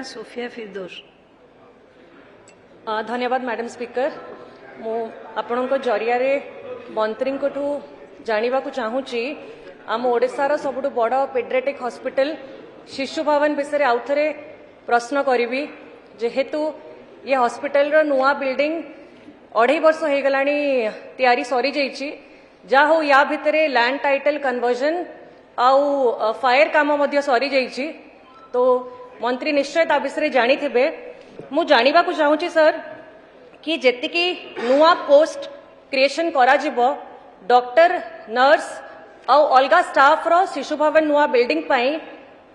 Sophia फिरदौस। धन्यवाद madam speaker. मु आपण जरिया मंत्री जानवा चाहूँगी आम ओडार सबुठ बड़ पेडियाट्रिक हॉस्पिटल शिशु भवन विषय आउ थे प्रश्न करी जेहेतु ये हॉस्पिटल रो नुआ बिल्डिंग 2.5 वर्ष हो गला तैयारी सरी जाइए जा हो या भितर लैंड टाइटल कन्वर्जन आउ फायर काम सरी जाइए तो मंत्री निश्चय ता विषय जानी थे। मु जानिबा को चाहूँगी सर कि जेतिकी नुआ पोस्ट क्रिएशन करा जिवो डॉक्टर नर्स आउ अलगा स्टाफ रो शिशु भवन नुआ बिल्डिंग पाई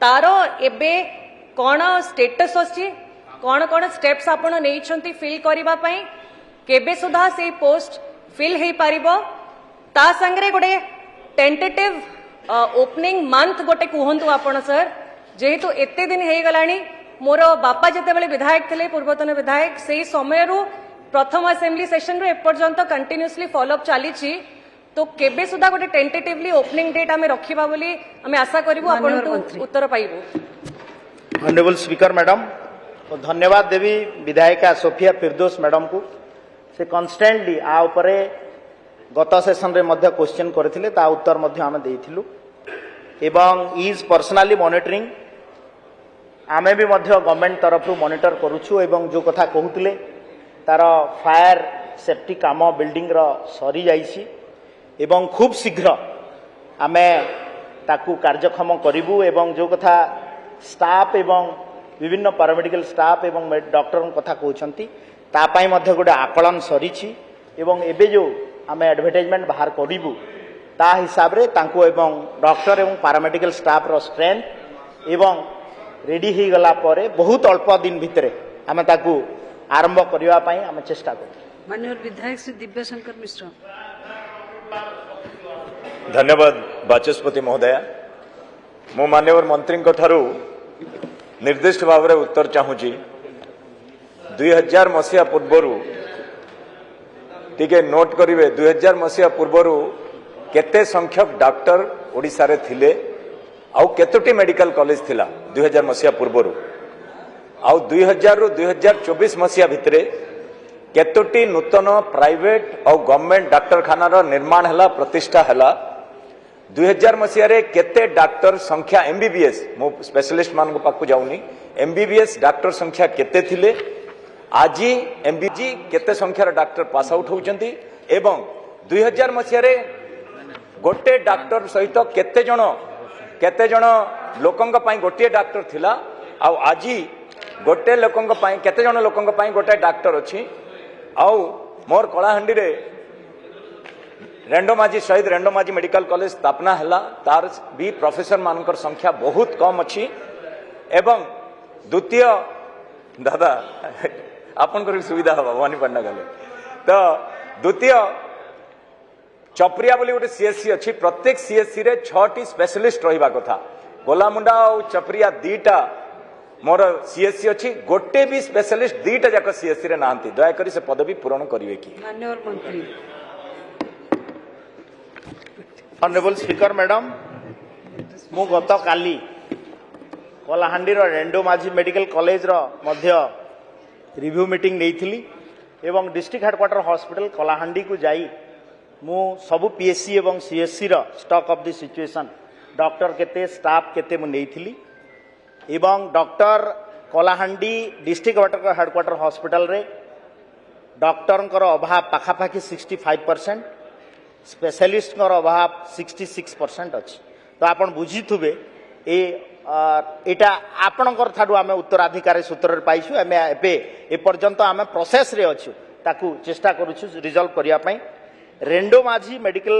तारो एबे कौन स्टेटस अछि कौन कौन स्टेप्स आपण नेइछंती फिल करिबा पाई केबे सुधा से पोस्ट फिल हेई पारिबो ता संगरे गोटे टेंटेटिव ओपनिंग मंथ गोटे कहंतु आपण सर जेहेतु एते दिन हेई गलानी मोर बापा जितेबाला विधायक थे पूर्वतन विधायक से समय प्रथम असेंबली सेशन रू एपर्यंत कंटिन्यूअसली फॉलोअप चली तो केबे सुधा गोटे टेंटेटिवली ओपनिंग डेट आमे रखिबा बोली आमे आशा करिवु आपन उत्तर पाइबु। ऑनरेबल स्पीकर मैडम तो धन्यवाद देवी विधायिका सोफिया फिरदौस मैडम को से कन्स्टेंटली आ उपरे गत सेशन रे मध्य क्वेश्चन करथिले ता उत्तर मध्य आमे देइथिलु एवं इज पर्सनली मॉनिटरिंग आमे भी मध्य गवर्नमेंट तरफ मॉनिटर करूछु एवं जो कथा कहूतिले तार फायर सेफ्टी काम बिल्डिंग रो सरी जाइछि एवं खूब शीघ्र आमे ताकू कार्यक्षम करिवु एवं जो कथा स्टाफ एवं विभिन्न पैरामेडिकल स्टाफ एवं डॉक्टर कथा कहउछंती ता पई मध्य गोटे आकलन सरीछि एवं एबे जो आमे एडवर्टाइजमेंट बाहर करिवु ता हिसाब रे तांको एवं डॉक्टर एवं पैरामेडिकल स्टाफ रो स्ट्रेंथ एवं रेडी ही गला परे बहुत अल्प दिन भितरे आमे ताकू आरंभ करिवा पई आमे चेष्टा करू। माननीय विधायक श्री दिव्यशंकर मिश्र। धन्यवाद बाचस्पति महोदय। मो माननीय मंत्री ठारू निर्दिष्ट भाव में उत्तर चाहूँगी 2000 मसीहा पूर्वर टिके नोट करिवे 2000 मसीहा पूर्वर केते संख्यक डॉक्टर ओडिशा रे थिले आउ केतोटी मेडिकल कॉलेज थिला 2000 मसीहा पूर्वर आउ 2000 रु 2024 मसीहा भितरे केतोटी नूतन प्राइवेट और गवर्नमेंट डाक्तरखाना रो निर्माण हला प्रतिष्ठा हला 2000 मसीहा रे केते डॉक्टर संख्या एमबीबीएस मो स्पेशलिस्ट मान को पाकु जाउनी एमबीबीएस डॉक्टर संख्या केते थिले आज एमबीजी केते संख्यार डॉक्टर पास आउट होउचंती एवं 2000 मसीहा रे गोटे डॉक्टर सहित केते जण लोकंग पई गोटे डॉक्टर थिला आउ आज गोटे लोकंग पई केते जण लोकंग पई गोटे डॉक्टर अछि आउ मोर कलाहांडी रे रेंडोमाजी शहीद रेंडोमाजी मेडिकल कॉलेज स्थापना हला तार भी प्रोफेसर मानकर संख्या बहुत कम अछि एवं द्वितीय दादा आपन सुविधा हवा भवानी पन्ना गले तो द्वितीय चपरिया बोली गोटे सीएससी अच्छी प्रत्येक सीएससी रे 6टी स्पेशलिस्ट रहिबा कथा गोलामुंडा और चपरिया 2टा मोर सीएससी अच्छी गोटे भी स्पेशलिस्ट 2टा जाक सीएससी रे नांती दया करी से पदवी पूरण करिवे की। माननीय मंत्री। ऑनरेबल स्पीकर मैडम मु गत काली कलाहांडी रो रेंडोमाजी मेडिकल कॉलेज रो मध्य रिव्यू मीटिंग नेइथिली एवं डिस्ट्रिक्ट हेडक्वार्टर हॉस्पिटल कलाहांडी को जाई मु सबु पीएससी एवं सीएससी रो stock of the situation doctor केते स्टाफ केते मु नेइथिली एवं doctor Kalahandi district headquarter hospital रे डॉक्टर अभाव पाखापाखि 65% स्पेशलिस्ट अभाव 66% अच्छी तो आपण बुझीथुबे एटा आपणकर ठाडू आमे उत्तराधिकारी सूत्र पाइछु आमे ए पर्यंत आमे प्रोसेस रे अछि ताकू चेष्टा करूछु रिजल्व करिया पई रेंडोमाजी मेडिकल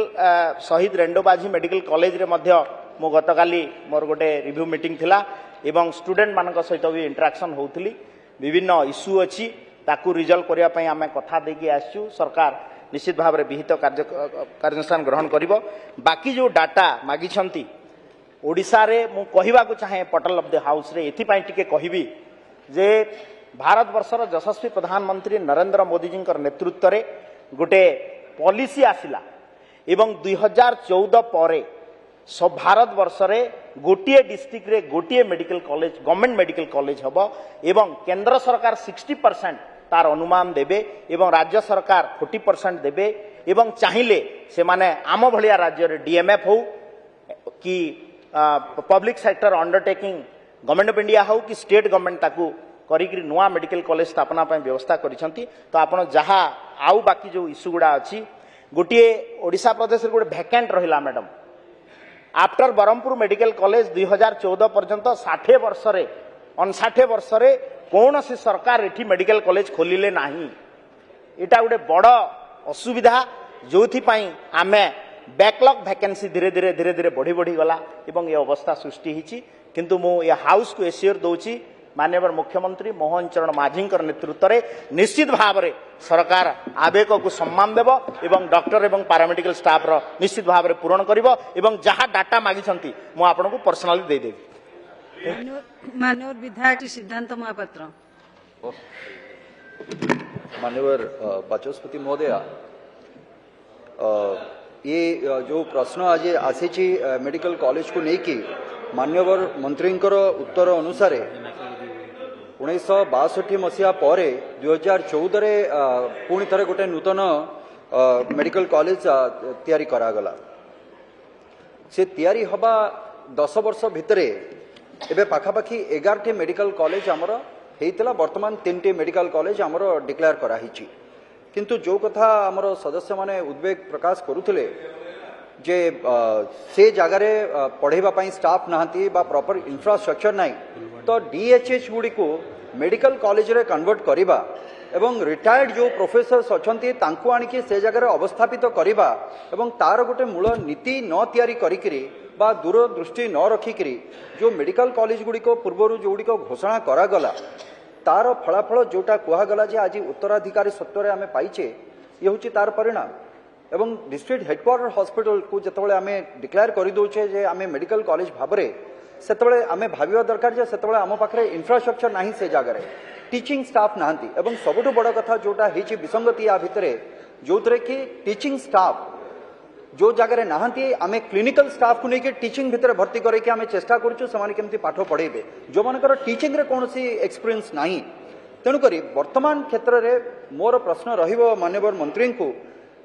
शहीद रेंडोमाजी मेडिकल कॉलेज रे मध्य मो गतकाली मोर गोटे रिव्यू मीटिंग थिला एवं स्टूडेंट मानक सहित भी इंटरेक्शन होउथली विभिन्न इश्यू अछि ताकू रिजल्व करिया पई आमे कथा देकी आछू सरकार निश्चित भाव में विहित कार्यानुष्ठान ग्रहण करिवो। बाकी जो डाटा मागी छंती ओडिशा रे मु कहिबा को चाहे पटल ऑफ द हाउस रे एथि पई टिके कहिबी जे भारत वर्षर यशस्वी प्रधानमंत्री नरेंद्र मोदी जी नेतृत्व रे गोटे पॉलिसी आसिला एवं 2014 परे सब भारत वर्ष रे गोटे डिस्ट्रिक्ट रे गोटे medical college government medical college हबो एवं केंद्र सरकार 60% तार अनुमान देबे एवं राज्य सरकार 40% देबे एवं चाहिए से माने आम भलिया राज्य रे डीएमएफ हो कि public sector undertaking government of India हो कि स्टेट गवर्नमेंट ताकू करिकरी नुआ मेडिकल कॉलेज स्थापना ପାଇଁ व्यवस्था करिसंती तो आपण जहा आउ बाकी जो इश्यू गुडा अछि गोटे ओडिशा प्रदेश रे गोटे वैकेंट रहिला madam after Berhampur medical college 2014 पर्यंत 60 वर्ष रे 59 वर्ष रे कौन सी सरकार एठी मेडिकल कॉलेज खोलिले नाही एटा गोटे बड़ असुविधा जोथि पई आमे बैकलॉग वैकेंसी धीरे धीरे बढ़ी बढ़ी गला एवं ये अवस्था सृष्टि हिची किंतु मु ये हाउस को एश्योर दउची माननीय मुख्यमंत्री मोहन चरण माझी नेतृत्व में निश्चित भाव में सरकार आवेग को सम्मान देव एवं डॉक्टर एवं पैरामेडिकल स्टाफ रो निश्चित भाव में पूरण करिवो एवं जहाँ डाटा मागिसंती मु आपनको पर्सनली दे देबी। माननीय विधायक श्री सिद्धांत महापात्र। मान्यवर बाचस्पति महोदय ये जो प्रश्न आज आसी मेडिकल कॉलेज को लेकिन मान्यवर मंत्री उत्तर अनुसार 1962 मसीहा पर 2014 रे पुणी थे गोटे नूतन मेडिकल कॉलेज तैयारी करागला से तैयारी हवा 10 वर्ष भितर एबे पाखापाखि 11 मेडिकल कॉलेज आमर होता बर्तमान 3 मेडिकल कॉलेज आमर डिक्लेयर कराही किंतु जो कथा आमर सदस्य माने उद्वेग प्रकाश करुले जे से जगार पढ़ाई स्टाफ नहांती बा प्रॉपर इंफ्रास्ट्रक्चर नहीं तो डीएचएच गुड़ी को मेडिकल कॉलेज रे कन्वर्ट करिबा एवं रिटायर्ड जो प्रोफेसर्स अछंती तांको आनिकी से जगार अवस्थापित करिबा एवं तार गोटे मूल नीति न तैयारी करिकरी बा दूरदृष्टि न रखिकरी जो मेडिकल कॉलेज गुड़ी को पूर्व जो गुड़ी को घोषणा करागला तार फलाफल जोटा कहगला जे आज उत्तराधिकारी सत्वर आम पाइचे ये हूँ तार परिणाम एवं डिस्ट्रिक्ट हेडक्वार्टर हॉस्पिटल को जितेबाला आम डिक्लेयर करदे जे आम मेडिकल कॉलेज भाव से आम भाविया दरकार जे से आम पाखे इंफ्रास्ट्रक्चर ना से जगार टीचिंग स्टाफ नहांती एवं सबुठ बड़ कथा जोटा होची विसंगति या भितर जो कि टीचिंग स्टाफ जो जगार नहांती आम क्लिनिकल स्टाफ को लेकिन टीचिंग भितर भर्ती करके आम चेष्टा करूँ से केमती पाठ पढ़ेबे जो मानकर टीचिंग रे कौन सी एक्सपीरियंस नहीं तेणुक वर्तमान क्षेत्र में मोर प्रश्न रहिबो माननीय मंत्री को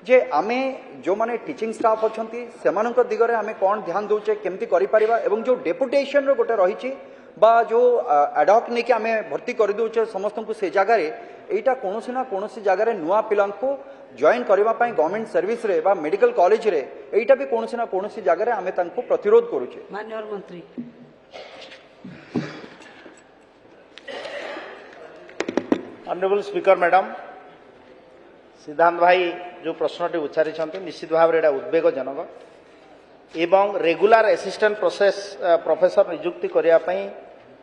जे आमे जो माने टीचिंग स्टाफ अच्छी से दिगरे आमे कौन ध्यान दौचे केमती करिपरिबा एवं जो डेपुटेशन रो गोटे रही बा जो एडॉक नहीं कि आमे भर्ती कर दौचे समस्त को से जगार एटा कौन ना कौन जगार नुआ पिला जॉइन करने गवर्नमेंट सर्विस रे बा मेडिकल कॉलेज रे एटा भी कौन ना कौन जगार आमे तांको प्रतिरोध करूचे। माननीय मंत्री ऑनरेबल स्पीकर मैडम सिद्धांत भाई जो प्रश्नटी उच्चारी निश्चित भाव में उद्वेगजनक एवं रेगुलर असिस्टेंट प्रोफेसर नियुक्ति करने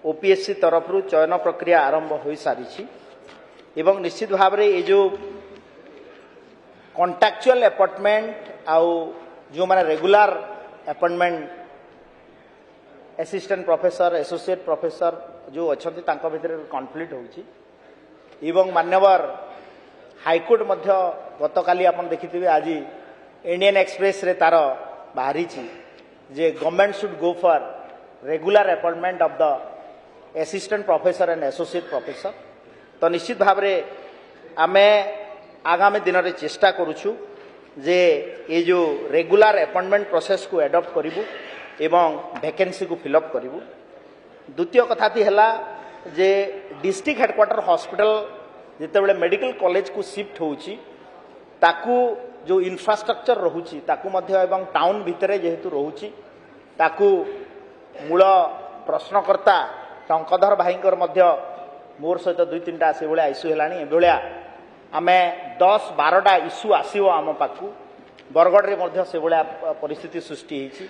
ओपीएससी तरफ चयन प्रक्रिया आरंभ हो सारी एवं निश्चित भाव में ये जो कॉन्ट्रैक्चुअल अपॉइंटमेंट आउ जो माने regular appointment assistant professor associate professor जो अच्छा भितर कॉन्फ्लिक्ट हो मान्यवर हाईकोर्ट मध्य गतकाली आपण देखिथिबे आज इंडियन एक्सप्रेस रे तार बाहरी जे government should go for regular appointment of the assistant professor and associate professor तो निश्चित भाव में आमे आगामी दिन में चेष्टा करूछु जे ये जो रेगुलर अपॉइंटमेंट प्रोसेस को एडॉप्ट करिवु एवं वैकेंसी को फिलअप करिवु। द्वितीय कथा थी हला जे डिस्ट्रिक्ट हेडक्वार्टर हॉस्पिटल जितेबाला मेडिकल कॉलेज को शिफ्ट होउची ताकू जो इंफ्रास्ट्रक्चर रहुची ताकू मध्य एवं टाउन भितरे जेहेतु रहुची ताकू मूल प्रश्नकर्ता टंकधर भाईंकर मध्य मोर सहित 2-3टा से भाया इश्यू है भाया आम 10-12टा इश्यू आसो आम पाखु बरगढ़ में से भाया परिस्थिति सृष्टि होती